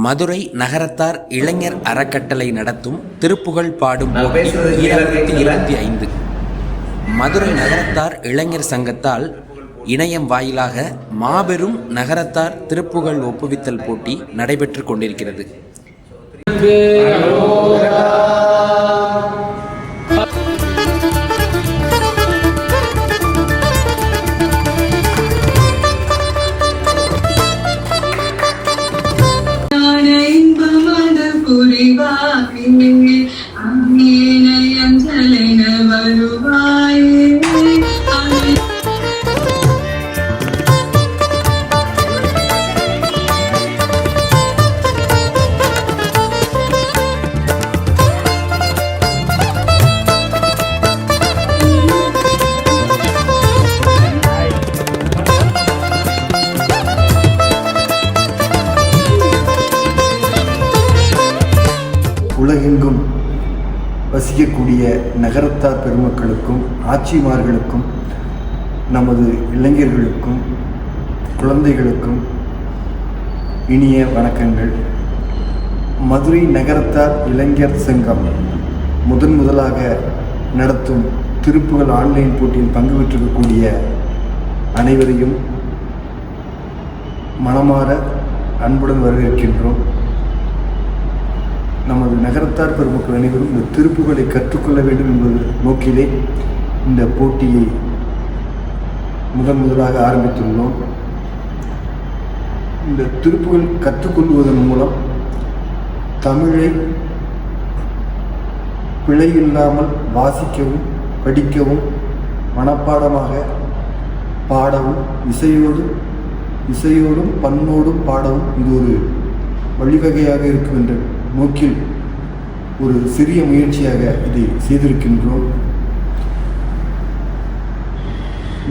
மதுரை நகரத்தார் இளைஞர் அறக்கட்டளை நடத்தும் திருப்புகழ் பாடும் போட்டி 2025. மதுரை நகரத்தார் இளைஞர் சங்கத்தால் இணையம் வாயிலாக மாபெரும் நகரத்தார் திருப்புகழ் ஒப்புவித்தல் போட்டி நடைபெற்று கொண்டிருக்கிறது. உலகெங்கும் வசிக்கக்கூடிய நகரத்தார் பெருமக்களுக்கும் ஆட்சிமார்களுக்கும் நமது இளைஞர்களுக்கும் குழந்தைகளுக்கும் இனிய வணக்கங்கள். மதுரை நகரத்தார் இளைஞர் சங்கம் முதலாக நடத்தும் திருப்புகழ் ஆன்லைன் போட்டியில் பங்கு பெற்றிருக்கக்கூடிய அனைவரையும் மனமாற அன்புடன் வரவேற்கின்றோம். நமது நகரத்தார் பெருமக்கள் அனைவரும் இந்த திருப்புகளை கற்றுக்கொள்ள வேண்டும் என்பது நோக்கிலே இந்த போட்டியை முதலாக ஆரம்பித்துள்ளோம். இந்த திருப்புகள் கற்றுக்கொள்வதன் மூலம் தமிழை பிழையில்லாமல் வாசிக்கவும் படிக்கவும் மனப்பாடமாக பாடவும் இசையோடும் பண்ணோடும் பாடவும் இது ஒரு வழிவகையாக இருக்கும் என்ற நோக்கில் ஒரு சிறிய முயற்சியாக இதை செய்திருக்கின்றோம்.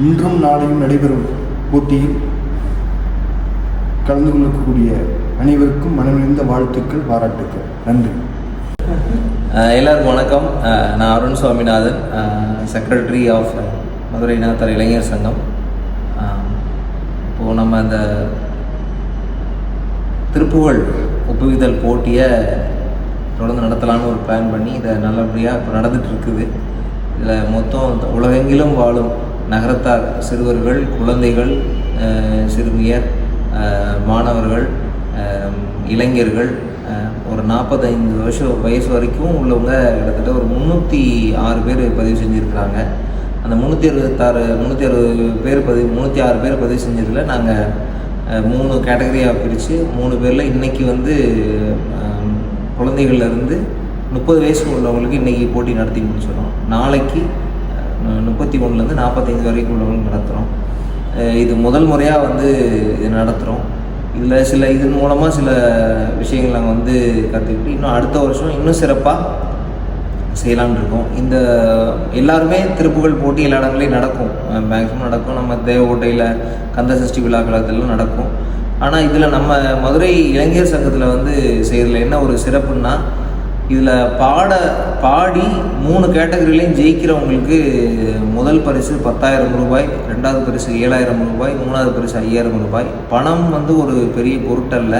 இன்றும் நாளையும் நடைபெறும் போட்டியில் கலந்து கொள்ளக்கூடிய அனைவருக்கும் மனமிருந்த வாழ்த்துக்கள், பாராட்டுக்கள். நன்றி. எல்லாருக்கும் வணக்கம். நான் அருண் சுவாமிநாதன், செக்ரட்டரி ஆஃப் மதுரை நகரத்தார் இளைஞர் சங்கம். இப்போது நம்ம அந்த திருப்புகழ் ஒப்புவித்தல் போட்டியை தொடர்ந்து நடத்தலான்னு ஒரு பிளான் பண்ணி இதை நல்லபடியாக இப்போ நடந்துகிட்ருக்குது. இதில் மொத்தம் உலகெங்கிலும் வாழும் நகரத்தார் சிறுவர்கள், குழந்தைகள், சிறுமியர், மாணவர்கள், இளைஞர்கள், ஒரு 45 வயசு வரைக்கும் உள்ளவங்க கிட்டத்தட்ட ஒரு 306 பேர் பதிவு செஞ்சுருக்கிறாங்க. அந்த 306 பேர் பதிவு செஞ்சதில் நாங்கள் 3 கேட்டகரியாக பிரித்து 3 பேரில் இன்றைக்கி குழந்தைகள்லேருந்து 30 வயசுக்கு உள்ளவங்களுக்கு இன்றைக்கி போட்டி நடத்தி முடிச்சிடறோம். நாளைக்கு 31லேருந்து 45 வரைக்கும் உள்ளவங்களுக்கு நடத்துகிறோம். இது முதல் முறையாக இது நடத்துகிறோம். இதில் இதன் மூலமாக சில விஷயங்கள் நாங்கள் கற்றுக்கிட்டு இன்னும் அடுத்த வருஷம் இன்னும் சிறப்பாக செய்யலான்னு இருக்கோம். இந்த எல்லாருமே திருப்புகழ் போட்டி எல்லா இடங்களையும் நடக்கும், மேக்ஸிமம் நடக்கும். நம்ம தேவகோட்டையில் கந்தசஷ்டி விழா காலத்திலாம் நடக்கும். ஆனால் இதில் நம்ம மதுரை இளைஞர் சங்கத்தில் செய்கிறதுல என்ன ஒரு சிறப்புன்னா, இதில் பாடி 3 கேட்டகரிலையும் ஜெயிக்கிறவங்களுக்கு முதல் பரிசு 10,000 ரூபாய், 2வது பரிசு 7,000 ரூபாய், 3வது பரிசு 5,000 ரூபாய். பணம் ஒரு பெரிய பொருட்டல்ல.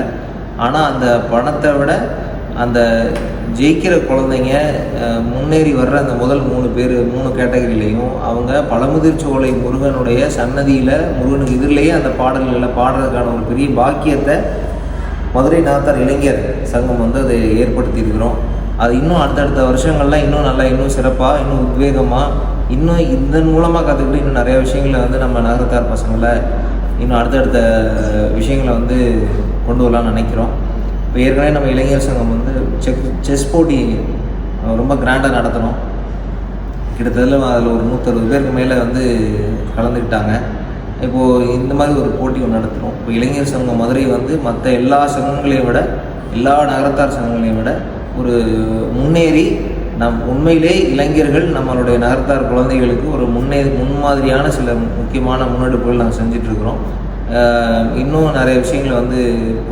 ஆனால் அந்த பணத்தை விட அந்த ஜெயிக்கிற குழந்தைங்க முன்னேறி வர்ற அந்த முதல் 3 கேட்டகரியிலையும் அவங்க பழமுதிர்ச்சோலை முருகனுடைய சன்னதியில் முருகனுக்கு எதிரிலேயே அந்த பாடல்களை பாடுறதுக்கான ஒரு பெரிய பாக்கியத்தை மதுரை நகரத்தார் இளைஞர் சங்கம் அதை ஏற்படுத்தியிருக்கிறோம். அது இன்னும் அடுத்தடுத்த வருஷங்கள்லாம் இன்னும் நல்லா, இன்னும் சிறப்பாக, இன்னும் உத்வேகமாக, இன்னும் இதன் மூலமாக கற்றுக்கிட்டு இன்னும் நிறையா விஷயங்களை நம்ம நகரத்தார் பசங்களை இன்னும் அடுத்தடுத்த விஷயங்களை கொண்டு வரலாம்னு நினைக்கிறோம். இப்போ ஏற்கனவே நம்ம இளைஞர் சங்கம் செஸ் போட்டி ரொம்ப கிராண்டாக நடத்தணும். கிட்டத்தட்ட அதில் ஒரு 160 பேருக்கு மேலே கலந்துக்கிட்டாங்க. இப்போது இந்த மாதிரி ஒரு போட்டி நடத்துகிறோம். இப்போ இளைஞர் சங்கம் மதுரை மற்ற எல்லா சங்கங்களையும் விட, எல்லா நகரத்தார் சங்கங்களையும் விட ஒரு முன்னேறி உண்மையிலே இளைஞர்கள் நம்மளுடைய நகரத்தார் குழந்தைகளுக்கு ஒரு முன்மாதிரியான சில முக்கியமான முன்னெடுப்புகள் நாங்கள் செஞ்சிட்ருக்குறோம். இன்னும் நிறைய விஷயங்களை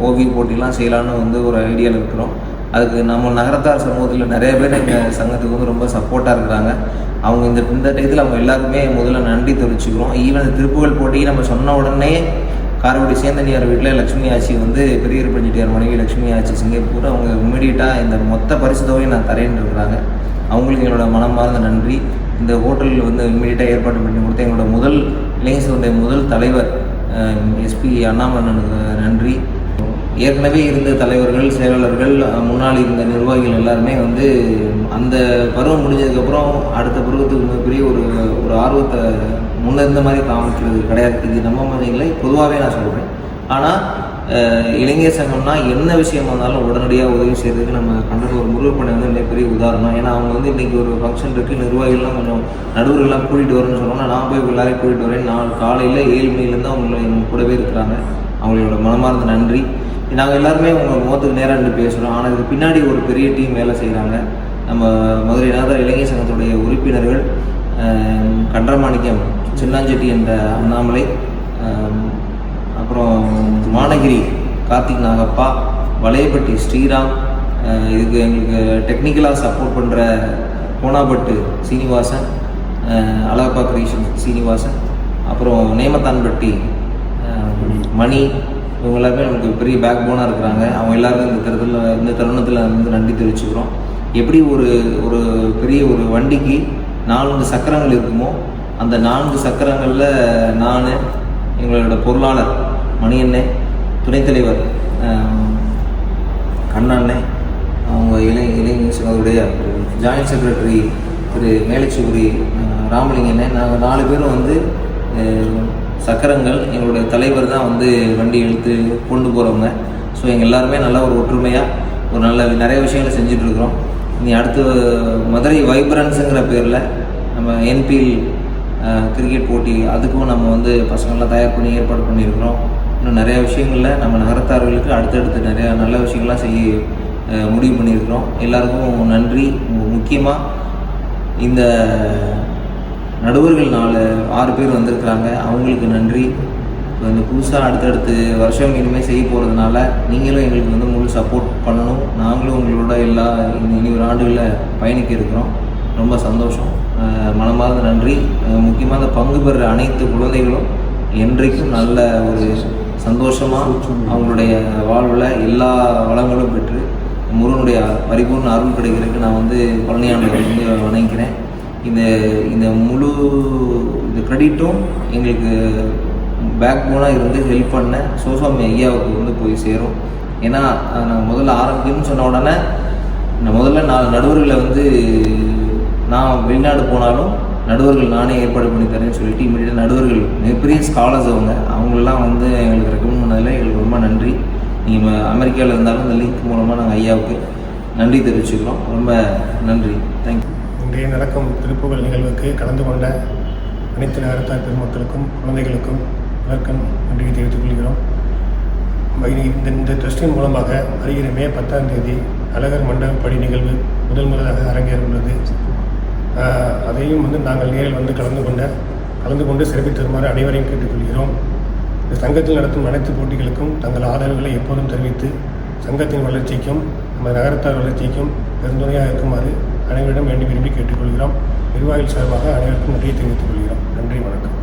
ஓவிய போட்டிலாம் செய்யலான்னு ஒரு ஐடியாவில் இருக்கிறோம். அதுக்கு நம்ம நகரத்தார் சமூகத்தில் நிறைய பேர் எங்கள் சங்கத்துக்கு ரொம்ப சப்போர்ட்டாக இருக்கிறாங்க. அவங்க இந்த டயத்தில் அவங்க எல்லாருக்குமே முதல்ல நன்றி தெரிவிச்சுக்கிறோம். ஈவன் திருப்புகழ் போட்டி நம்ம சொன்ன உடனே காரைக்குடி சேந்தனியார் வீட்டில் லட்சுமி ஆச்சி வந்து பெரியவர் பஞ்சிட்டியார் மனைவி லட்சுமி ஆச்சி சிங்கப்பூர் அவங்க இம்மிடியட்டாக இந்த மொத்த பரிசு தொகையை நான் தரேன்னு இருக்கிறாங்க. அவங்களுக்கு எங்களோட மனமார்ந்த நன்றி. இந்த ஹோட்டலில் வந்து இம்மிடியட்டாக ஏற்பாடு பண்ணி கொடுத்த எங்களோட முதல் இளைஞர்களுடைய முதல் தலைவர் எஸ்பி அண்ணாமலனுக்கு நன்றி. ஏற்கனவே இருந்த தலைவர்கள், செயலாளர்கள், முன்னாள் இருந்த நிர்வாகிகள் எல்லாருமே வந்து அந்த பருவம் முடிஞ்சதுக்கப்புறம் அடுத்த பருவத்துக்கு மிகப்பெரிய ஒரு ஆர்வத்தை முன்ன இருந்த மாதிரி காமிக்கிறது கிடையாது. இது நம்ம மாதிரி பொதுவாகவே நான் சொல்கிறேன். ஆனால் இளைஞர் சங்கம்னா என்ன விஷயமா இருந்தாலும் உடனடியாக உதவி செய்கிறதுக்கு நம்ம கண்டிப்பாக ஒரு முருகப்பனை வந்து மிகப்பெரிய உதாரணம். ஏன்னா அவங்க வந்து இன்றைக்கி ஒரு ஃபங்க்ஷன் இருக்குது, நிர்வாகிகள்லாம் கொஞ்சம் நடுவர்கள்லாம் கூட்டிகிட்டு வரேன்னு சொன்னோன்னா நான் போய் எல்லாரையும் கூட்டிகிட்டு வரேன். நான் காலையில் 7 மணிலேருந்து அவங்க எங்கள் கூடவே இருக்கிறாங்க. அவங்களோட மனமார்ந்த நன்றி. நாங்கள் எல்லாருமே உங்கள் முகத்துக்கு நேராக நின்று பேசுகிறோம். ஆனால் இதுக்கு பின்னாடி ஒரு பெரிய டீம் வேலை செய்கிறாங்க. நம்ம மதுரை நகர இளைஞர் சங்கத்துடைய உறுப்பினர்கள் கன்றமாணிக்கம் சின்னாஞ்செட்டி என்ற அண்ணாமலை, அப்புறம் மானகிரி கார்த்திக் நாகப்பா, வளையப்பட்டி ஸ்ரீராம், இதுக்கு எங்களுக்கு டெக்னிக்கலாக சப்போர்ட் பண்ணுற கோனாபட்டு சீனிவாசன், அழகப்பா கிரியேஷன் சீனிவாசன், அப்புறம் நேமத்தான்பட்டி மணி, இவங்க எல்லாருமே நமக்கு பெரிய பேக் போனாக இருக்கிறாங்க. அவங்க எல்லாருக்கும் இந்த தருணத்தில் வந்து நன்றி தெரிவிச்சுக்கிறோம். எப்படி ஒரு பெரிய ஒரு வண்டிக்கு 4 சக்கரங்கள் இருக்குமோ அந்த 4 சக்கரங்களில் நான், எங்களோட பொருளாளர் மணியண்ணே, துணைத் தலைவர் கண்ணண்ணே, அவங்க இளைஞர்களுடைய ஜாயின்ட் செக்ரட்டரி திரு மேலச்சூரி ராமலிங்கண்ணே, நாங்கள் 4 பேரும் வந்து சக்கரங்கள். எங்களுடைய தலைவர் தான் வந்து வண்டி இழுத்து கொண்டு போகிறவங்க. ஸோ எங்கள் எல்லாருமே நல்லா ஒரு ஒற்றுமையாக நிறைய விஷயங்களை செஞ்சிட்ருக்குறோம். இனி அடுத்து மதுரை வைப்ரன்ஸுங்கிற பேரில் நம்ம என்பிஎல் கிரிக்கெட் போட்டி அதுக்கும் நம்ம வந்து பசங்கள்லாம் தயார் பண்ணி ஏற்பாடு பண்ணியிருக்கிறோம். இன்னும் நிறையா விஷயங்களில் நம்ம நகரத்தார்களுக்கு அடுத்தடுத்து நிறையா நல்ல விஷயங்கள்லாம் செய்ய முடிவு பண்ணியிருக்கிறோம். எல்லாருக்கும் நன்றி. முக்கியமாக இந்த நடுவர்கள் 6 பேர் வந்திருக்கிறாங்க, அவங்களுக்கு நன்றி. இப்போ இந்த புதுசாக அடுத்தடுத்து வருஷம் இனிமேல் செய்ய போகிறதுனால நீங்களும் எங்களுக்கு வந்து முழு சப்போர்ட் பண்ணணும். நாங்களும் உங்களோட இனி ஒரு ஆண்டுகளில் பயணிக்க இருக்கிறோம். ரொம்ப சந்தோஷம், மனமார்ந்த நன்றி. முக்கியமாக அந்த பங்கு பெறுற அனைத்து குழந்தைகளும் என்றைக்கும் நல்ல ஒரு சந்தோஷமாக அவங்களுடைய வாழ்வில் எல்லா வளங்களும் பெற்று முருகனுடைய பரிபூர்ண அருள் கிடைக்கிறதுக்கு நான் வந்து பழனியாண்டவரை வந்து வணங்கிக்கிறேன். இந்த முழு கிரெடிட்டும் எங்களுக்கு பேக் போனாக இருந்து ஹெல்ப் பண்ண சோசாமி ஐயாவுக்கு வந்து போய் சேரும். ஏன்னா நான் முதல்ல ஆரம்பிக்கணும்னு சொன்ன உடனே முதல்ல 4 நடுவர்களை வந்து நான் வெளிநாடு போனாலும் நடுவர்கள் நானே ஏற்பாடு பண்ணி தரேன்னு சொல்லிட்டு இமீடியட்டாக நடுவர்கள் மிகப்பெரிய ஸ்காலர்ஸ் அவங்களெல்லாம் வந்து எங்களுக்கு ரெக்கமெண்ட் பண்ணதில் எங்களுக்கு ரொம்ப நன்றி. நீங்கள் அமெரிக்காவில் இருந்தாலும் இந்த லிங்க் மூலமாக நாங்கள் ஐயாவுக்கு நன்றி தெரிவிச்சுக்கிறோம். ரொம்ப நன்றி, தேங்க்யூ. இன்றைய நடக்கும் திருப்புகழ் நிகழ்வுக்கு கலந்து கொண்ட அனைத்து நகரத்தார் பெருமக்களுக்கும் குழந்தைகளுக்கும் வணக்கம் நன்றியை தெரிவித்துக் கொள்கிறோம். இந்த ட்ரஸ்டின் மூலமாக வருகிற மே 10ஆம் தேதி அழகர் மண்டபப்படி நிகழ்வு முதலாக அரங்கேற உள்ளது. அதையும் வந்து நாங்கள் நேரில் வந்து கலந்து கொண்டு சிறப்பித்து தருமாறு அனைவரையும் கேட்டுக்கொள்கிறோம். இந்த சங்கத்தில் நடத்தும் அனைத்து போட்டிகளுக்கும் தங்கள் ஆதரவுகளை எப்போதும் தெரிவித்து சங்கத்தின் வளர்ச்சிக்கும் நம்ம நகரத்தார் வளர்ச்சிக்கும் பெருந்துணையாக இருக்குமாறு அனைவரிடம் வேண்டி விரும்பி கேட்டுக்கொள்கிறோம். நிர்வாகிகள் சார்பாக அனைவருக்கும் நன்றியை தெரிவித்துக் கொள்கிறோம். நன்றி, வணக்கம்.